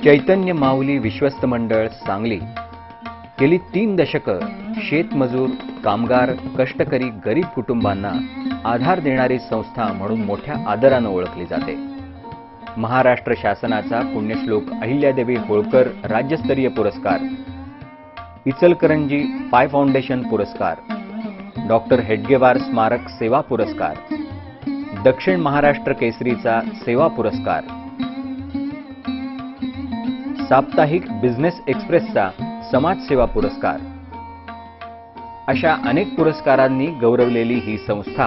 चैतन्य माऊली विश्वस्त मंडळ सांगली गेली 3 दशकं शेतमजूर, कामगार, कष्टकरी गरीब कुटुंबांना आधार देणारी संस्था म्हणून मोठ्या आदरानं ओळखली जाते. महाराष्ट्र शासनाचा पुण्यश्लोक अहिल्यादेवी होळकर राज्यस्तरीय पुरस्कार, इचलकरंजी पाय फाउंडेशन पुरस्कार, डॉक्टर हेडगेवार स्मारक सेवा पुरस्कार, दक्षिण महाराष्ट्र केसरीचा सेवा पुरस्कार, साप्ताहिक बिझनेस एक्सप्रेसचा समाजसेवा पुरस्कार अशा अनेक पुरस्कारांनी गौरवलेली ही संस्था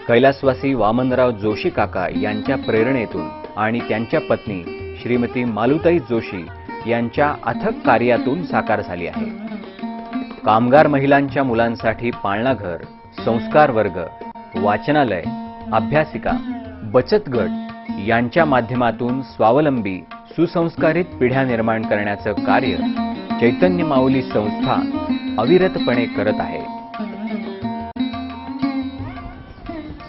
कैलासवासी वामनराव जोशी काका यांच्या प्रेरणेतून आणि त्यांच्या पत्नी श्रीमती मालुताई जोशी यांच्या अथक कार्यातून साकार झाली आहे. कामगार महिलांच्या मुलांसाठी पाळणाघर, संस्कार वर्ग, वाचनालय, अभ्यासिका, बचत गट यांच्या माध्यमातून स्वावलंबी सुसंस्कारित पिढ्या निर्माण करण्याचं कार्य चैतन्य माऊली संस्था अविरतपणे करत आहे.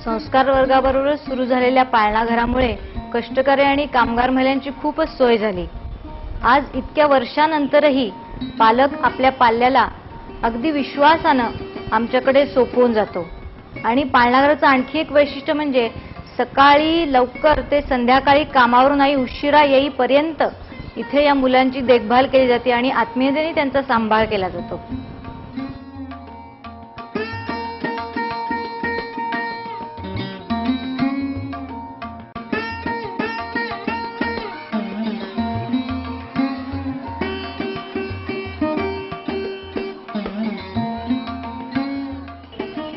संस्कार वर्गाबरोबरच सुरू झालेल्या पाळणाघरामुळे कष्टकरी आणि कामगार महिलांची खूपच सोय झाली. आज इतक्या वर्षानंतरही पालक आपल्या पाल्याला अगदी विश्वासानं आमच्याकडे सोपवून जातो. आणि पाळणाघराचं आणखी एक वैशिष्ट्य म्हणजे सकाळी लवकर ते संध्याकाळी कामावरून आई उशिरा येईपर्यंत इथे या मुलांची देखभाल केली जाते आणि आत्मीयतेने त्यांचा सांभाळ केला जातो.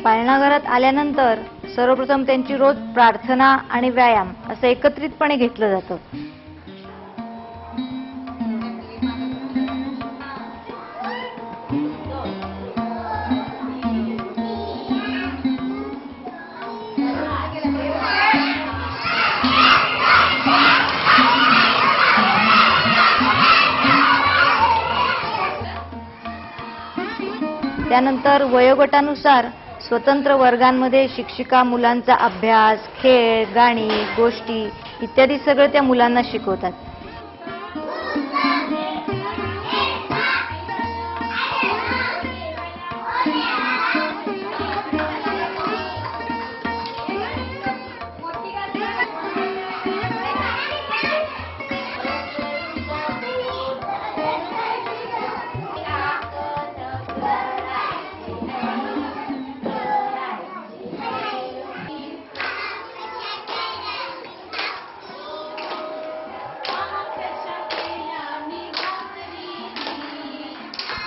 पाळणाघरात आल्यानंतर सर्वप्रथम त्यांची रोज प्रार्थना आणि व्यायाम असं एकत्रितपणे घेतलं जातं. त्यानंतर वयोगटानुसार स्वतंत्र वर्गांमध्ये शिक्षिका मुलांचा अभ्यास, खेळ, गाणी, गोष्टी इत्यादी सगळं त्या मुलांना शिकवतात.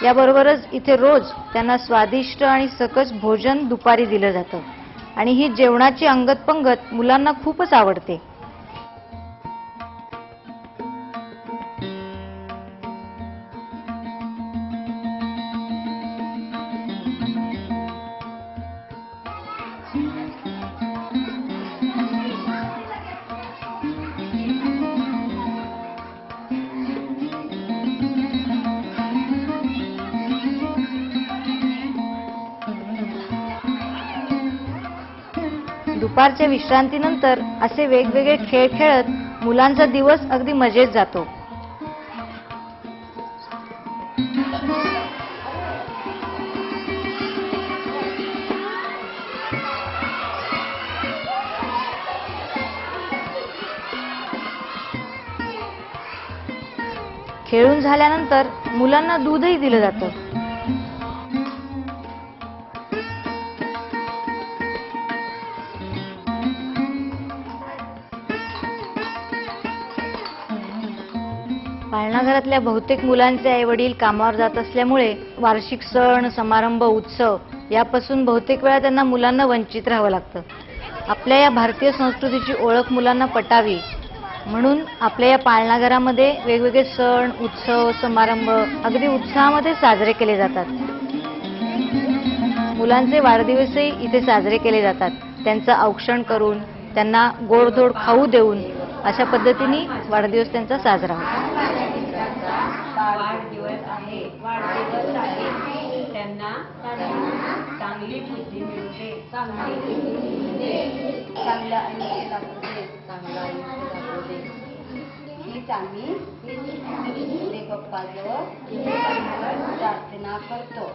याबरोबरच इथे रोज त्यांना स्वादिष्ट आणि सकस भोजन दुपारी दिलं जातं आणि ही जेवणाची अंगत पंगत मुलांना खूपच आवडते. दुपारच्या विश्रांतीनंतर असे वेगवेगळे खेळ खेळत मुलांचा दिवस अगदी मजेत जातो. खेळून झाल्यानंतर मुलांना दूधही दिलं जातं. पाळणाघरातल्या बहुतेक मुलांचे आईवडील कामावर जात असल्यामुळे वार्षिक सण, समारंभ, उत्सव यापासून बहुतेक वेळा त्यांना मुलांना वंचित राहावं लागतं. आपल्या या भारतीय संस्कृतीची ओळख मुलांना पटावी म्हणून आपल्या या पाळणाघरामध्ये वेगवेगळे सण, उत्सव, समारंभ अगदी उत्साहामध्ये साजरे केले जातात. मुलांचे वाढदिवसही इथे साजरे केले जातात. त्यांचं औक्षण करून, त्यांना गोडधोड खाऊ देऊन अशा पद्धतीने वाढदिवस त्यांचा साजरा होतो. वाढदिवस आहे, त्यांना चांगली बुद्धी मिळते, चांगलं आयुष्य लाभू दे, चांगलं आयुष्य लाभू दे. ही हीच आम्ही भोले बाप्पाजवळ प्रार्थना करतो.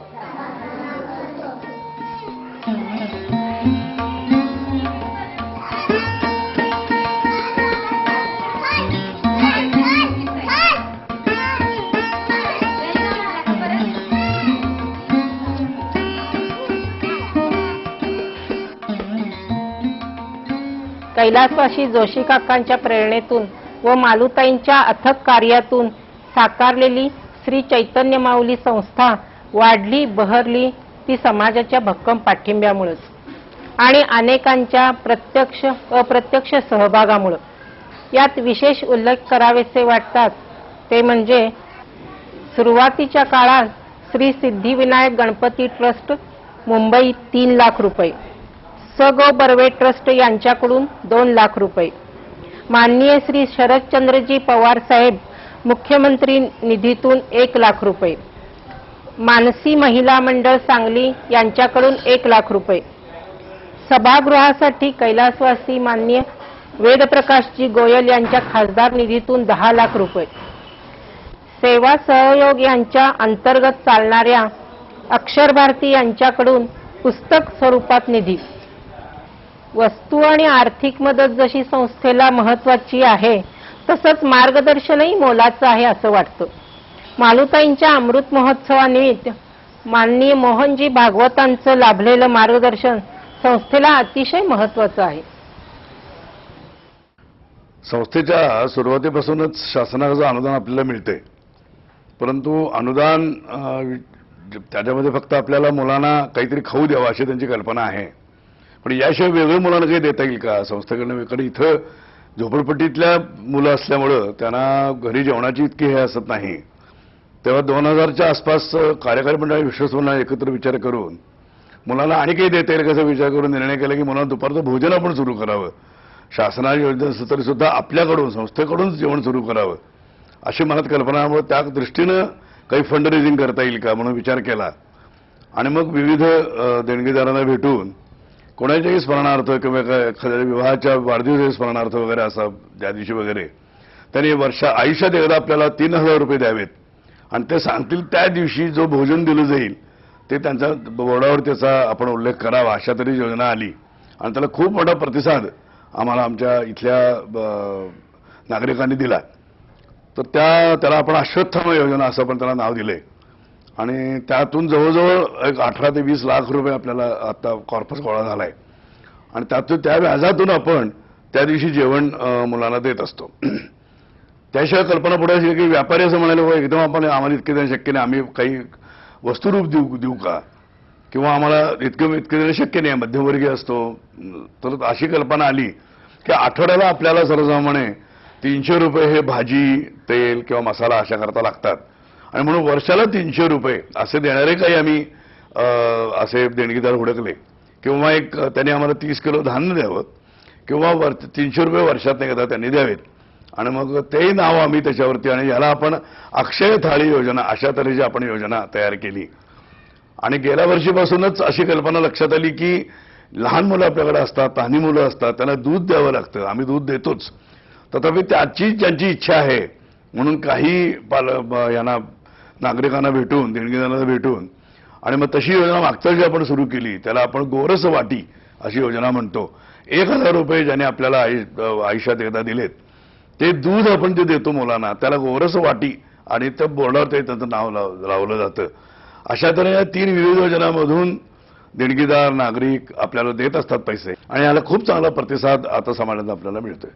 कैलासवासी जोशी काकांच्या प्रेरणेतून व मालुताईंच्या अथक कार्यातून साकारलेली श्री चैतन्य माऊली संस्था वाढली बहरली ती समाजाच्या भक्कम पाठिंब्यामुळेच आणि अनेकांच्या प्रत्यक्ष अप्रत्यक्ष सहभागामुळे. यात विशेष उल्लेख करावेसे वाटतात ते म्हणजे सुरुवातीच्या काळात श्री सिद्धिविनायक गणपती ट्रस्ट मुंबई 3 लाख रुपये, स गो बर्वे ट्रस्ट यांच्याकडून 2 लाख रुपये, माननीय श्री शरदचंद्रजी पवार साहेब मुख्यमंत्री निधीतून 1 लाख रुपये, मानसी महिला मंडळ सांगली यांच्याकडून 1 लाख रुपये, सभागृहासाठी कैलासवासी माननीय वेदप्रकाशजी गोयल यांच्या खासदार निधीतून 10 लाख रुपये, सेवा सहयोग यांच्या अंतर्गत चालणाऱ्या अक्षर भारती यांच्याकडून पुस्तक स्वरूपात निधी. वस्तू आणि आर्थिक मदत जशी संस्थेला महत्वाची आहे तसंच मार्गदर्शनही मोलाचं आहे असं वाटतं. मालुताईंच्या अमृत महोत्सवानिमित्त माननीय मोहनजी भागवतांचं लाभलेलं मार्गदर्शन संस्थेला अतिशय महत्वाचं आहे. संस्थेच्या सुरुवातीपासूनच शासनाचं अनुदान आपल्याला मिळते, परंतु अनुदान त्याच्यामध्ये फक्त आपल्याला मुलांना काहीतरी खाऊ द्यावं अशी त्यांची कल्पना आहे. पण याशिवाय वेगळं मुलांना काही देता येईल का संस्थेकडनं? कारण इथं झोपडपट्टीतल्या मुलं असल्यामुळं त्यांना घरी जेवणाची इतकी हे असत नाही. तेव्हा 2000च्या आसपास कार्यकारी मंडळी विश्वासमंडळ एकत्र विचार करून मुलांना आणि काही देता येईल कसा विचार करून निर्णय केला की मुलांना दुपारचं भोजन आपण सुरू करावं. शासनाची योजना असं तरी सुद्धा आपल्याकडून संस्थेकडूनच जेवण सुरू करावं अशी मनात कल्पनामुळे त्या दृष्टीनं काही फंड रेझिंग करता येईल का म्हणून विचार केला. आणि मग विविध देणगीदारांना भेटून कोणाच्याही स्मरणार्थ किंवा एखाद्या विवाहाच्या वाढदिवसाच्या स्मरणार्थ वगैरे असा त्या दिवशी वगैरे त्यांनी आयुष्यात एकदा आपल्याला 3000 रुपये द्यावेत आणि ते सांगतील त्या दिवशी जो भोजन दिलं जाईल ते त्यांच्या बोर्डावर त्याचा आपण उल्लेख करावा अशा तरी योजना आली आणि त्याला खूप मोठा प्रतिसाद आम्हाला आमच्या इथल्या नागरिकांनी दिला. तर त्याला आपण अश्वत्थामा योजना असं पण त्याला नाव दिलंय आणि त्यातून जवळजवळ एक 18 ते 20 लाख रुपये आपल्याला आता कॉर्पस गोळा झालाय आणि त्यातून त्या व्याजातून आपण त्या दिवशी जेवण मुलांना देत असतो. त्याशिवाय कल्पना पुढे अशी की व्यापारी असं म्हणाले हो एकदम आपण आम्हाला इतके देणं शक्य नाही, आम्ही काही वस्तुरूप देऊ का किंवा आम्हाला इतके देणं शक्य नाही, मध्यमवर्गीय असतो. तर अशी कल्पना आली की आठवड्याला आपल्याला सर्वसामान्य 300 रुपये हे भाजी तेल किंवा मसाला अशा करता लागतात आणि म्हणून वर्षाला 300 रुपये असे देणारे काही आम्ही असे देणगीदार हुडकले किंवा त्यांनी आम्हाला 30 किलो धान्य द्यावं किंवा 300 रुपये वर्षात एकदा त्यांनी द्यावेत आणि मग तेही नाव आम्ही त्याच्यावरती आणि याला आपण अक्षय थाळी योजना अशा तऱ्हेची आपण योजना तयार केली. आणि गेल्या वर्षीपासूनच अशी कल्पना लक्षात आली की लहान मुलं आपल्याकडे असतात, तहानी मुलं असतात, त्यांना दूध द्यावं लागतं. आम्ही दूध देतोच, तथापि त्याची ज्यांची इच्छा आहे म्हणून काही यांना नागरिकांना भेटून देणगीदारांना भेटून आणि मग तशी योजना मागच्या वर्षी आपण सुरू केली. त्याला आपण गोरस वाटी अशी योजना म्हणतो. 1000 रुपये ज्याने आपल्याला आयुष्यात एकदा दिलेत ते दूध आपण जे देतो मुलांना त्याला गोरस वाटी आणि त्या बोर्डावर ते त्याचं नाव लावलं जातं. अशा तऱ्हेने या 3 विविध योजनांमधून देणगीदार नागरिक आपल्याला देत असतात पैसे आणि याला खूप चांगला प्रतिसाद आता समाजात आपल्याला मिळतोय.